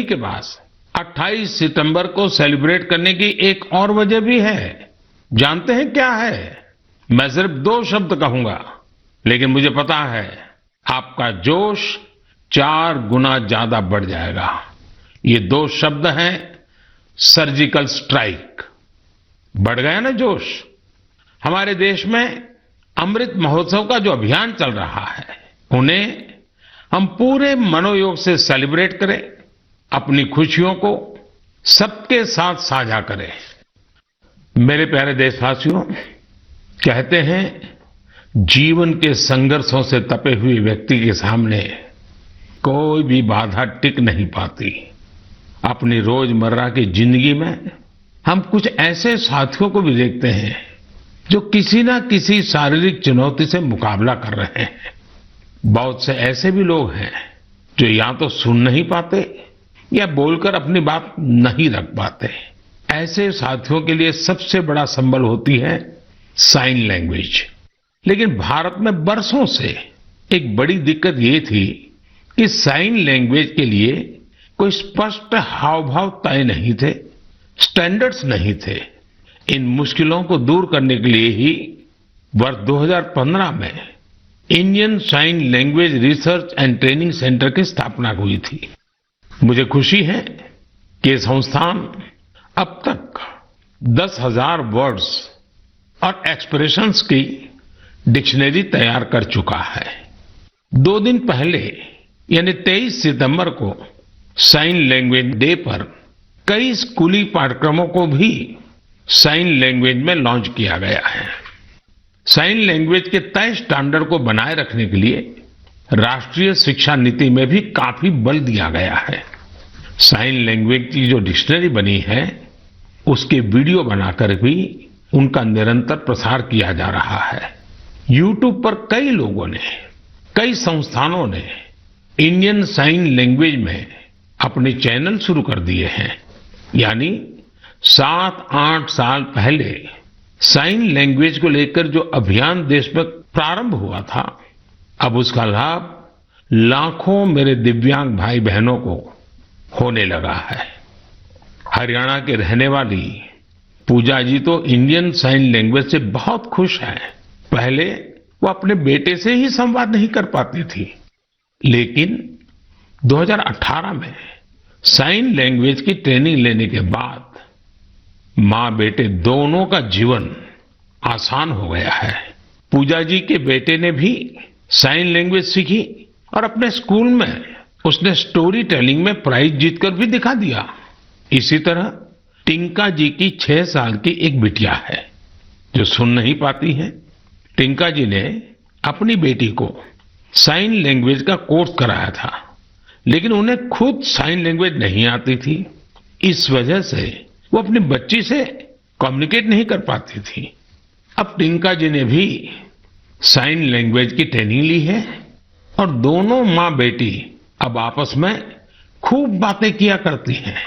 सभी के पास 28 सितंबर को सेलिब्रेट करने की एक और वजह भी है। जानते हैं क्या है? मैं सिर्फ 2 शब्द कहूंगा, लेकिन मुझे पता है आपका जोश 4 गुना ज्यादा बढ़ जाएगा। ये 2 शब्द हैं सर्जिकल स्ट्राइक। बढ़ गया ना जोश? हमारे देश में अमृत महोत्सव का जो अभियान चल रहा है, उन्हें हम पूरे मनोयोग से सेलिब्रेट करें, अपनी खुशियों को सबके साथ साझा करें। मेरे प्यारे देशवासियों, कहते हैं जीवन के संघर्षों से तपे हुए व्यक्ति के सामने कोई भी बाधा टिक नहीं पाती। अपनी रोजमर्रा की जिंदगी में हम कुछ ऐसे साथियों को भी देखते हैं जो किसी ना किसी शारीरिक चुनौती से मुकाबला कर रहे हैं। बहुत से ऐसे भी लोग हैं जो या तो सुन नहीं पाते या बोलकर अपनी बात नहीं रख पाते। ऐसे साथियों के लिए सबसे बड़ा संबल होती है साइन लैंग्वेज। लेकिन भारत में बरसों से एक बड़ी दिक्कत ये थी कि साइन लैंग्वेज के लिए कोई स्पष्ट हाव भाव तय नहीं थे, स्टैंडर्ड्स नहीं थे। इन मुश्किलों को दूर करने के लिए ही वर्ष 2015 में Indian sign language research and training centre की स्थापना हुई थी। मुझे खुशी है कि ये संस्थान अब तक 10,000 वर्ड्स और एक्सप्रेशंस की डिक्शनरी तैयार कर चुका है। 2 दिन पहले यानी 23 सितंबर को साइन लैंग्वेज डे पर कई स्कूली पाठ्यक्रमों को भी साइन लैंग्वेज में लॉन्च किया गया है। साइन लैंग्वेज के तय स्टैंडर्ड को बनाए रखने के लिए राष्ट्रीय शिक्षा नीति में भी काफी बल दिया गया है। साइन लैंग्वेज की जो डिक्शनरी बनी है, उसके वीडियो बनाकर भी उनका निरंतर प्रसार किया जा रहा है। YouTube पर कई लोगों ने, कई संस्थानों ने इंडियन साइन लैंग्वेज में अपने चैनल शुरू कर दिए हैं। यानी 7-8 साल पहले साइन लैंग्वेज को लेकर जो अभियान देश में प्रारंभ हुआ था, अब उसका लाभ लाखों मेरे दिव्यांग भाई बहनों को होने लगा है। हरियाणा के रहने वाली पूजा जी तो इंडियन साइन लैंग्वेज से बहुत खुश हैं। पहले वो अपने बेटे से ही संवाद नहीं कर पाती थी, लेकिन 2018 में साइन लैंग्वेज की ट्रेनिंग लेने के बाद माँ बेटे दोनों का जीवन आसान हो गया है। पूजा जी के बेटे ने भी साइन लैंग्वेज सीखी और अपने स्कूल में उसने स्टोरी टेलिंग में प्राइज जीतकर भी दिखा दिया। इसी तरह टिंका जी की 6 साल की एक बिटिया है जो सुन नहीं पाती है। टिंका जी ने अपनी बेटी को साइन लैंग्वेज का कोर्स कराया था, लेकिन उन्हें खुद साइन लैंग्वेज नहीं आती थी। इस वजह से वो अपनी बच्ची से कम्युनिकेट नहीं कर पाती थी। अब टिंका जी ने भी साइन लैंग्वेज की ट्रेनिंग ली है और दोनों माँ बेटी अब आपस में खूब बातें किया करती हैं।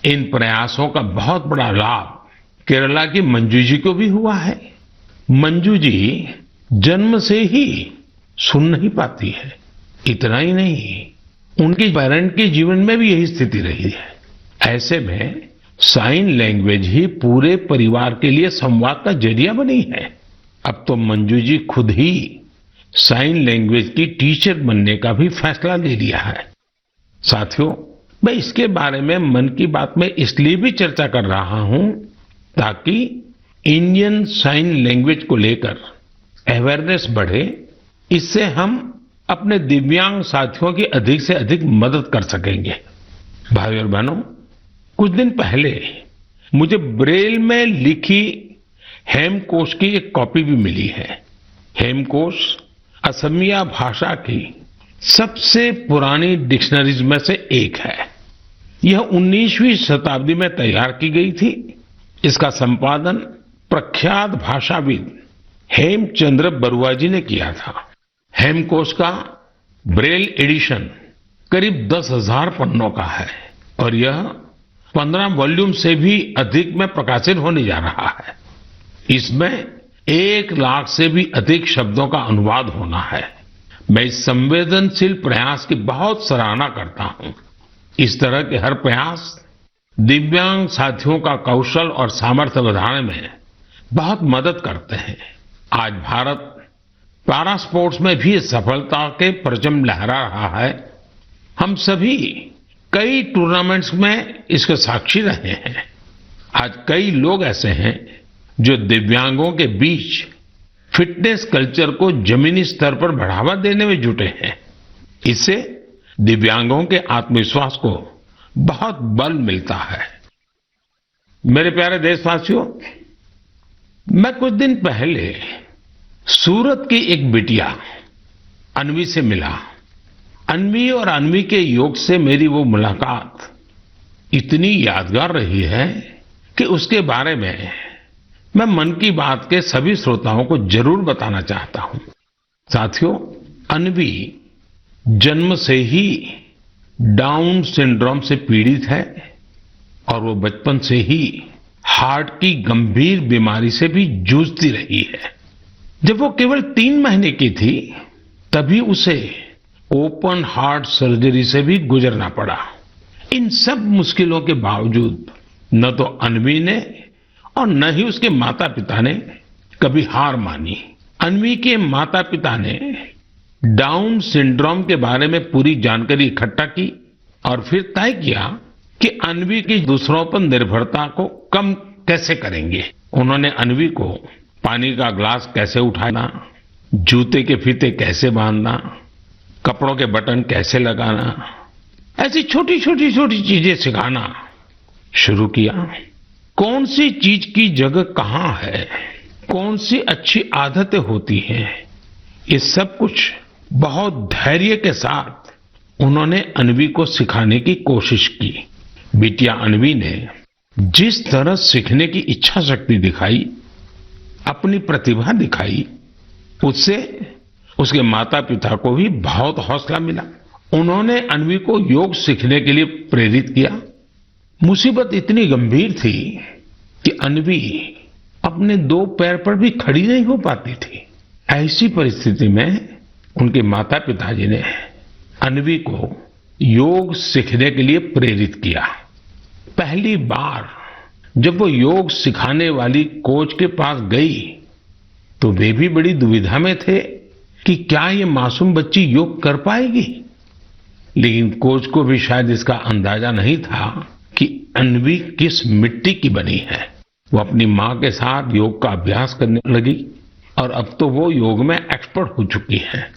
इन प्रयासों का बहुत बड़ा लाभ केरला की मंजू जी को भी हुआ है। मंजू जी जन्म से ही सुन नहीं पाती है। इतना ही नहीं, उनके पेरेंट के जीवन में भी यही स्थिति रही है। ऐसे में साइन लैंग्वेज ही पूरे परिवार के लिए संवाद का जरिया बनी है। अब तो मंजू जी खुद ही साइन लैंग्वेज की टीचर बनने का भी फैसला ले लिया है। साथियों, मैं इसके बारे में मन की बात में इसलिए भी चर्चा कर रहा हूं ताकि इंडियन साइन लैंग्वेज को लेकर अवेयरनेस बढ़े। इससे हम अपने दिव्यांग साथियों की अधिक से अधिक मदद कर सकेंगे। भाइयों और बहनों, कुछ दिन पहले मुझे ब्रेल में लिखी हेमकोश की एक कॉपी भी मिली है। हेमकोश असमिया भाषा की सबसे पुरानी डिक्शनरीज में से एक है। यह 19वीं शताब्दी में तैयार की गई थी। इसका संपादन प्रख्यात भाषाविद हेमचंद्र बरुआ जी ने किया था। हेमकोश का ब्रेल एडिशन करीब 10,000 पन्नों का है और यह 15 वॉल्यूम से भी अधिक में प्रकाशित होने जा रहा है। इसमें 1 लाख से भी अधिक शब्दों का अनुवाद होना है। मैं इस संवेदनशील प्रयास की बहुत सराहना करता हूं। इस तरह के हर प्रयास दिव्यांग साथियों का कौशल और सामर्थ्य बढ़ाने में बहुत मदद करते हैं। आज भारत पैरा स्पोर्ट्स में भी सफलता के परचम लहरा रहा है। हम सभी कई टूर्नामेंट्स में इसके साक्षी रहे हैं। आज कई लोग ऐसे हैं जो दिव्यांगों के बीच फिटनेस कल्चर को जमीनी स्तर पर बढ़ावा देने में जुटे हैं। इससे दिव्यांगों के आत्मविश्वास को बहुत बल मिलता है। मेरे प्यारे देशवासियों, मैं कुछ दिन पहले सूरत की एक बिटिया अन्वी से मिला। अन्वी और अन्वी के योग से मेरी वो मुलाकात इतनी यादगार रही है कि उसके बारे में मैं मन की बात के सभी श्रोताओं को जरूर बताना चाहता हूं। साथियों, अन्वी जन्म से ही डाउन सिंड्रोम से पीड़ित है और वो बचपन से ही हार्ट की गंभीर बीमारी से भी जूझती रही है। जब वो केवल 3 महीने की थी तभी उसे ओपन हार्ट सर्जरी से भी गुजरना पड़ा। इन सब मुश्किलों के बावजूद न तो अन्वी ने और न ही उसके माता पिता ने कभी हार मानी। अन्वी के माता पिता ने डाउन सिंड्रोम के बारे में पूरी जानकारी इकट्ठा की और फिर तय किया कि अन्वी की दूसरों पर निर्भरता को कम कैसे करेंगे। उन्होंने अन्वी को पानी का ग्लास कैसे उठाना, जूते के फीते कैसे बांधना, कपड़ों के बटन कैसे लगाना, ऐसी छोटी छोटी चीजें सिखाना शुरू किया। कौन सी चीज की जगह कहां है, कौन सी अच्छी आदतें होती हैं, ये सब कुछ बहुत धैर्य के साथ उन्होंने अन्वी को सिखाने की कोशिश की। बिटिया अन्वी ने जिस तरह सीखने की इच्छा शक्ति दिखाई, अपनी प्रतिभा दिखाई, उससे उसके माता पिता को भी बहुत हौसला मिला। उन्होंने अन्वी को योग सीखने के लिए प्रेरित किया। मुसीबत इतनी गंभीर थी कि अन्वी अपने 2 पैर पर भी खड़ी नहीं हो पाती थी। ऐसी परिस्थिति में उनके माता पिताजी ने अन्वी को योग सीखने के लिए प्रेरित किया। पहली बार जब वो योग सिखाने वाली कोच के पास गई तो वे भी बड़ी दुविधा में थे कि क्या ये मासूम बच्ची योग कर पाएगी। लेकिन कोच को भी शायद इसका अंदाजा नहीं था कि अन्वी किस मिट्टी की बनी है। वो अपनी मां के साथ योग का अभ्यास करने लगी और अब तो वो योग में एक्सपर्ट हो चुकी है।